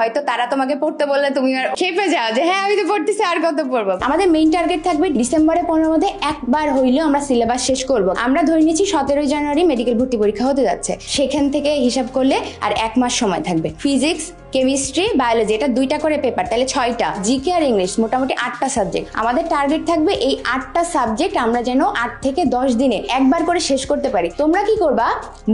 হয়তো তারা তোমাকে পড়তে বললে তুমি আর খেপে যাও যে হ্যাঁ আমি তো পড়তেছি আর কত পড়বো। আমাদের মেইন টার্গেট থাকবে ডিসেম্বরে 15 মধ্যে একবার হইলেও আমরা সিলেবাস শেষ করব। আমরা ধরে নিচ্ছি 17 জানুয়ারি মেডিকেল ভর্তি পরীক্ষা হতে যাচ্ছে, সেখান থেকে হিসাব করলে আর 1 মাস সময় থাকবে। ফিজিক্স, কেমিস্ট্রি, বায়োলজি এটা 2টা করে পেপার, তাহলে 6টা। জিকে আর ইংলিশ মোটামুটি 8টা সাবজেক্ট। আমাদের টার্গেট থাকবে এই 8টা সাবজেক্ট আমরা যেন 8 থেকে 10 দিনে একবার করে শেষ করতে পারি। তোমরা কি করবা,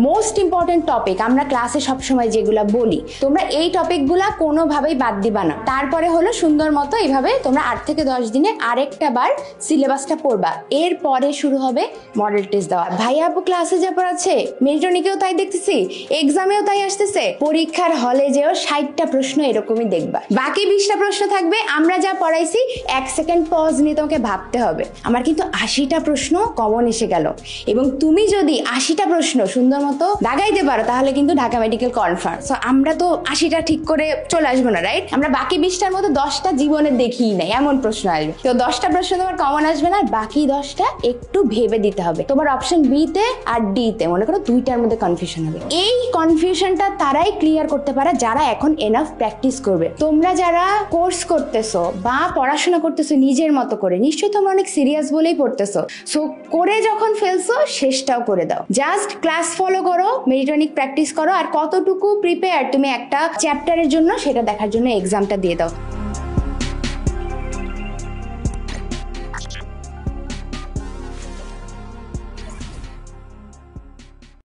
মোস্ট ইম্পর্টেন্ট টপিক আমরা ক্লাসে সবসময় যেগুলা বলি তোমরা এই টপিকগুলা কোনোভাবেই বাদ দিবা না। তারপরে হলো সুন্দর মতো এইভাবে তোমরা 8 থেকে 10 দিনে আরেকটা বার সিলেবাসটা পড়বা। এরপরে শুরু হবে মডেল টেস্ট দেওয়া। ভাইয়া আপু ক্লাসে যা পড়াচ্ছে মেরিটনিকেও তাই দেখতেছি, এক্সামেও তাই আসতেছে, পরীক্ষার হলে যেও 60টা প্রশ্ন এরকমই দেখবা। বাকি 20টা প্রশ্ন থাকবে আমরা যা পড়াইছি 1 সেকেন্ড পজ নিয়ে তোমাকে ভাবতে হবে। আমার কিন্তু 80টা প্রশ্ন কমন এসে গেল, এবং তুমি যদি 80টা প্রশ্ন সুন্দর মতো দাগাইতে পারো তাহলে কিন্তু ঢাকা মেডিকেল কনফার্ম। সো আমরা তো 80টা ঠিক করে চলে আসবো না, রাইট? আমরা বাকি 20টার মতো 10টা জীবনে দেখিই নাই এমন প্রশ্ন আসবে। তো 10টা প্রশ্ন তোমার কমন আসবে না, বাকি 10টা একটু ভেবে দিতে হবে। তোমার অপশন বি তে আর ডি তে মনে করো 2টার মধ্যে কনফিউশন হবে। এই কনফিউশনটা তারাই ক্লিয়ার করতে পারে যারা এখন এনাফ প্র্যাকটিস করবে। তোমরা যারা কোর্স করতেছো বা পড়াশোনা করতেছো নিজের মতো করে, নিশ্চয়ই তোমরা অনেক সিরিয়াস বলেই পড়তেছো। সো করে যখন ফেলছো শেষটাও করে দাও। জাস্ট ক্লাস ফলো করো, মেরিটনিক প্র্যাকটিস করো, আর কতটুকু প্রিপেয়ার তুমি একটা চ্যাপ্টারের জন্য সেটা দেখার জন্য এক্সামটা দিয়ে দাও।